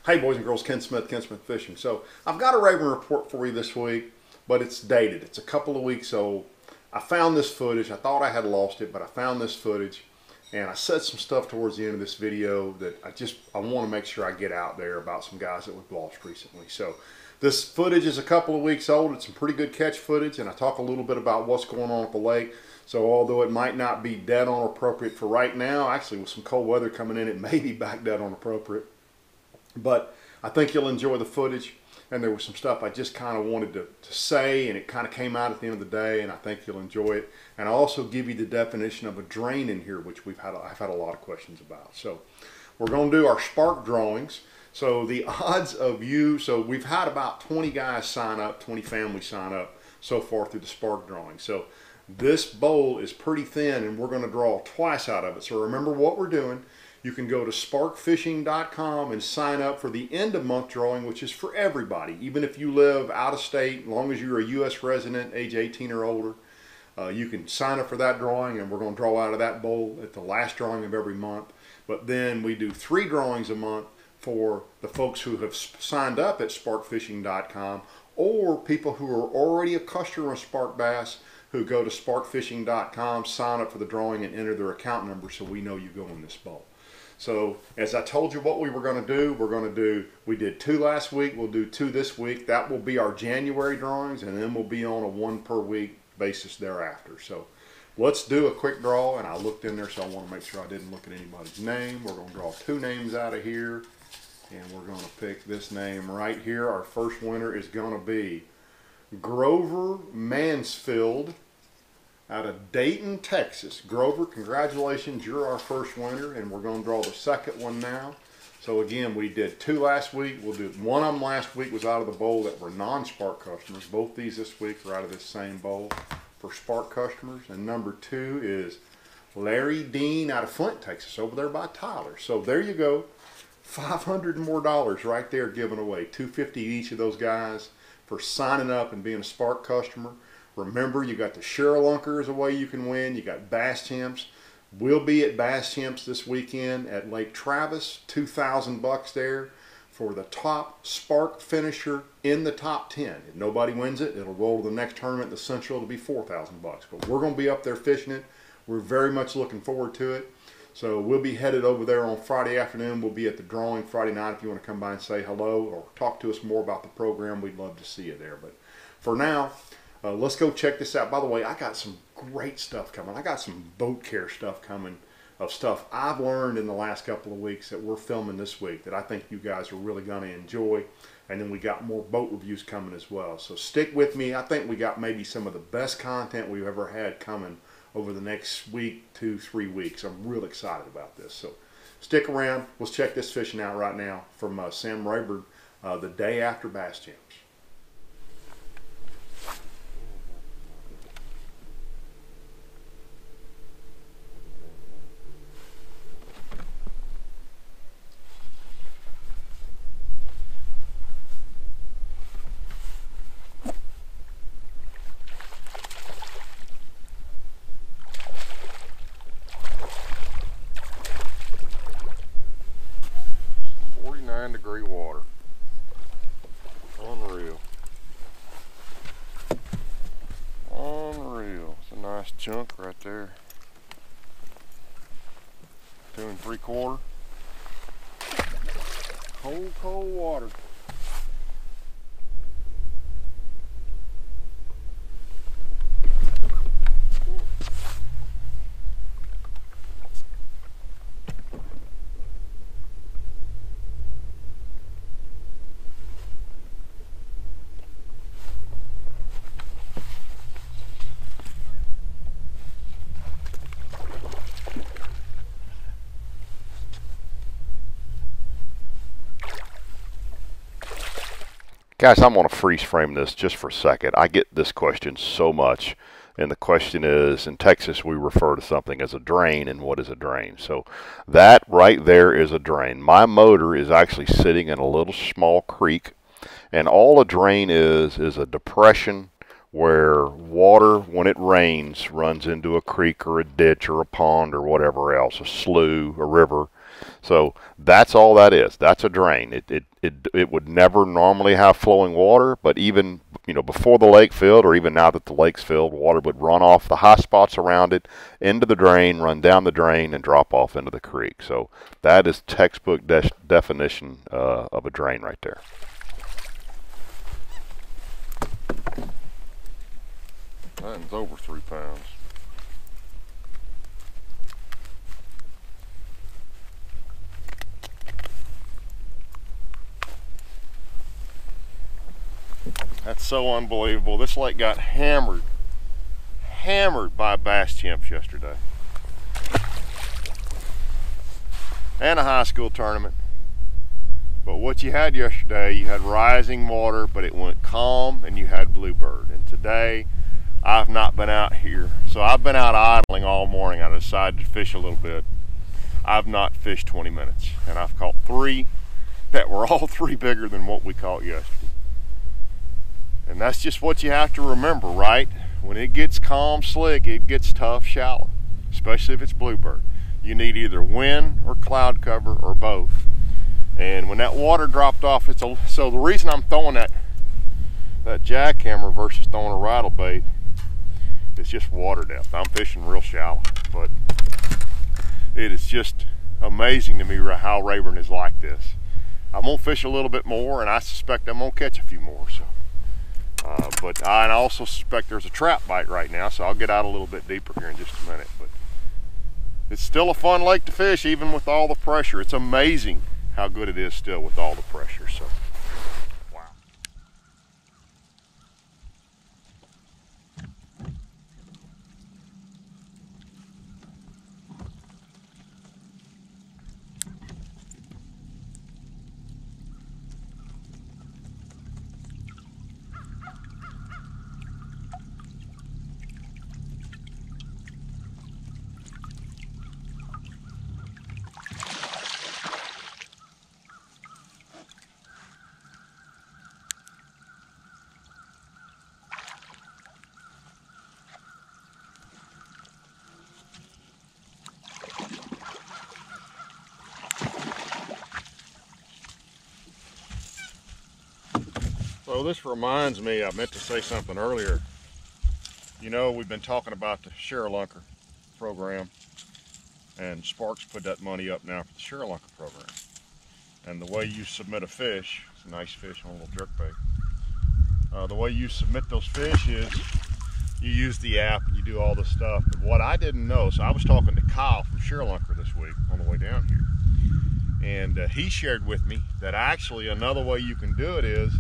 Hey boys and girls, Ken Smith Fishing. So I've got a Rayburn report for you this week, but it's dated. It's a couple of weeks old. I found this footage. I thought I had lost it, but I found this footage, and I said some stuff towards the end of this video that I want to make sure I get out there about some guys that we've lost recently. So this footage is a couple of weeks old. It's some pretty good catch footage, and I talk a little bit about what's going on at the lake. So although it might not be dead on appropriate for right now, actually with some cold weather coming in, it may be back dead on appropriate. But I think you'll enjoy the footage, and there was some stuff I just kind of wanted to say, and it kind of came out at the end of the day, and I think you'll enjoy it. And I'll also give you the definition of a drain in here, which I've had a lot of questions about. So we're going to do our spark drawings. So the odds of so we've had about 20 guys sign up, 20 families sign up so far through the spark drawing. So this bowl is pretty thin, and we're going to draw twice out of it. So remember what we're doing. You can go to sparkfishing.com and sign up for the end of month drawing, which is for everybody. Even if you live out of state, as long as you're a U.S. resident, age 18 or older, you can sign up for that drawing, and we're going to draw out of that bowl at the last drawing of every month. But then we do 3 drawings a month for the folks who have signed up at sparkfishing.com, or people who are already a customer of Spark Bass who go to sparkfishing.com, sign up for the drawing, and enter their account number so we know you go in this bowl. So as I told you what we were going to do, we did 2 last week, we'll do 2 this week. That will be our January drawings, and then we'll be on a 1 per week basis thereafter. So let's do a quick draw, and I looked in there, so I want to make sure I didn't look at anybody's name. We're going to draw 2 names out of here, and we're going to pick this name right here. Our first winner is going to be Grover Mansfield out of Dayton, Texas. Grover, congratulations, you're our first winner, and we're going to draw the second one now. So again, we did 2 last week. We'll do 1 of them last week was out of the bowl that were non-Spark customers. Both these this week are out of this same bowl for Spark customers. And number 2 is Larry Dean out of Flint, Texas, over there by Tyler. So there you go, $500 more right there given away. $250 each of those guys for signing up and being a Spark customer. Remember, you got the Sherrilunker as a way you can win. You got Bass Champs. We'll be at Bass Champs this weekend at Lake Travis. $2,000 there for the top Spark finisher in the top 10. If nobody wins it, it'll roll to the next tournament, the Central. It'll be $4,000. But we're going to be up there fishing it. We're very much looking forward to it. So we'll be headed over there on Friday afternoon. We'll be at the drawing Friday night. If you want to come by and say hello or talk to us more about the program, we'd love to see you there. But for now, let's go check this out. By the way, I got some great stuff coming. I got some boat care stuff coming of stuff I've learned in the last couple of weeks that we're filming this week that I think you guys are really going to enjoy. And then we got more boat reviews coming as well. So stick with me. I think we got maybe some of the best content we've ever had coming over the next week, 2-3 weeks. I'm real excited about this. So stick around. Let's check this fishing out right now from Sam Rayburn the day after Bass Champs. Degree water. Unreal. Unreal. It's a nice chunk right there. 2 3/4. Cold water. Guys, I'm going to freeze frame this just for a second. I get this question so much, and the question is, in Texas we refer to something as a drain, and what is a drain? So that right there is a drain. My motor is actually sitting in a little small creek, and all a drain is a depression where water, when it rains, runs into a creek or a ditch or a pond or whatever else, a slough, a river. So that's all that is. That's a drain. It would never normally have flowing water, but even, you know, before the lake filled, or even now that the lake's filled, water would run off the high spots around it into the drain, run down the drain, and drop off into the creek. So that is textbook definition of a drain right there. That's over 3 pounds. That's so unbelievable. This lake got hammered by bass chimps yesterday. And a high school tournament. But what you had yesterday, you had rising water, but it went calm, and you had bluebird. And today, I've not been out here. So I've been out idling all morning. I decided to fish a little bit. I've not fished 20 minutes. And I've caught 3 that were all 3 bigger than what we caught yesterday. And that's just what you have to remember, right? When it gets calm, slick, it gets tough, shallow, especially if it's bluebird. You need either wind or cloud cover or both. And when that water dropped off, so the reason I'm throwing that jackhammer versus throwing a rattle bait, it's just water depth. I'm fishing real shallow, but it is just amazing to me how Rayburn is like this. I'm gonna fish a little bit more, and I suspect I'm gonna catch a few more. So. But I also suspect there's a trap bite right now, so I'll get out a little bit deeper here in just a minute. But it's still a fun lake to fish, even with all the pressure. It's amazing how good it is still with all the pressure. So, wow. So this reminds me, I meant to say something earlier. You know, we've been talking about the Sherelunker program, and Sparks put that money up now for the Sherelunker program. And the way you submit a fish, it's a nice fish on a little jerkbait. The way you submit those fish is you use the app and you do all this stuff. But what I didn't know, so I was talking to Kyle from Sherelunker this week on the way down here. And he shared with me that actually another way you can do it is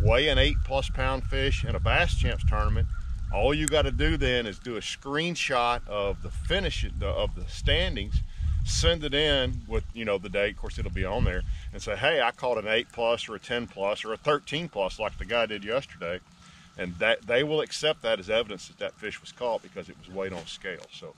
weigh an 8+ pound fish in a Bass Champs tournament. All you got to do then is do a screenshot of the finish of the standings, send it in with, you know, the date. Of course, it'll be on there, and say, hey, I caught an 8+ or a 10+ or a 13+ like the guy did yesterday, and that they will accept that as evidence that that fish was caught because it was weighed on scale. So.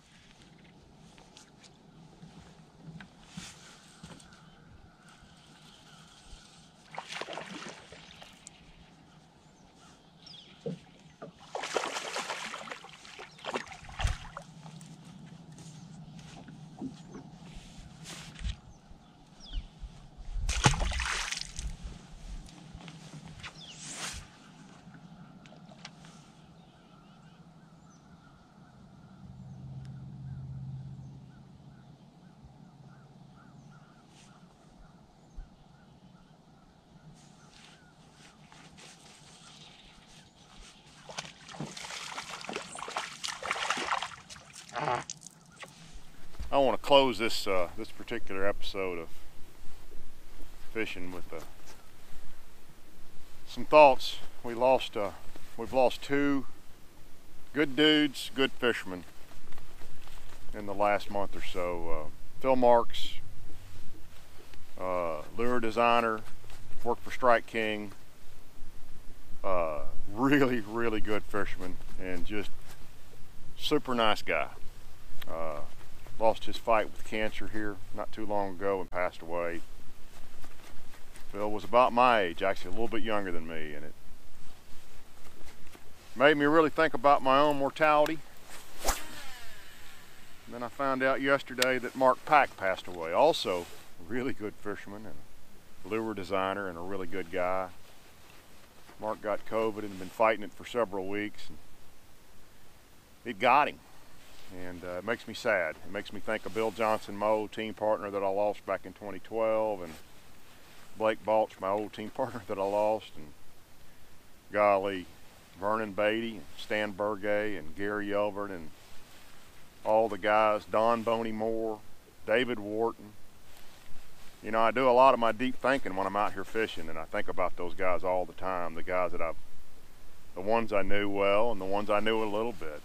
I want to close this this particular episode of fishing with some thoughts. We've lost 2 good dudes, good fishermen in the last month or so. Phil Marks, lure designer, worked for Strike King, really good fisherman, and just super nice guy. Lost his fight with cancer here not too long ago and passed away. Phil was about my age, actually a little bit younger than me, and it made me really think about my own mortality. And then I found out yesterday that Mark Pack passed away, also a really good fisherman and a lure designer and a really good guy. Mark got COVID and been fighting it for several weeks. And it got him, and it makes me sad. It makes me think of Bill Johnson, my old team partner that I lost back in 2012, and Blake Balch, my old team partner that I lost, and golly, Vernon Beatty, Stan Burgay, and Gary Elvert, and all the guys, Don Boney Moore, David Wharton. You know, I do a lot of my deep thinking when I'm out here fishing, and I think about those guys all the time, the guys that the ones I knew well and the ones I knew a little bit.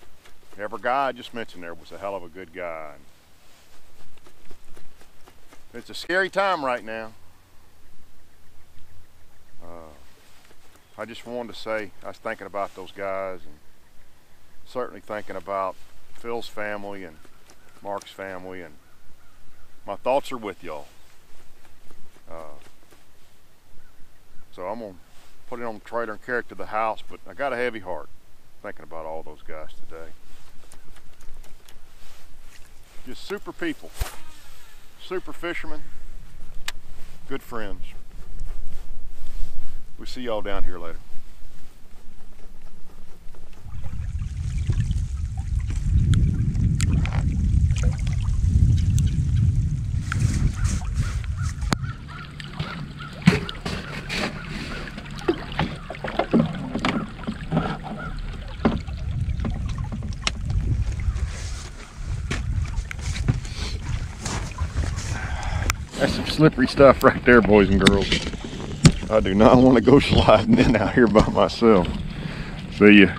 Every guy I just mentioned there was a hell of a good guy. It's a scary time right now. I just wanted to say I was thinking about those guys, and certainly thinking about Phil's family and Mark's family, and my thoughts are with y'all. So I'm gonna put it on the trailer and carry it to the house, but I got a heavy heart thinking about all those guys today. Just super people, super fishermen, good friends. We'll see y'all down here later. That's some slippery stuff right there, boys and girls. I do not want to go sliding in out here by myself. See ya.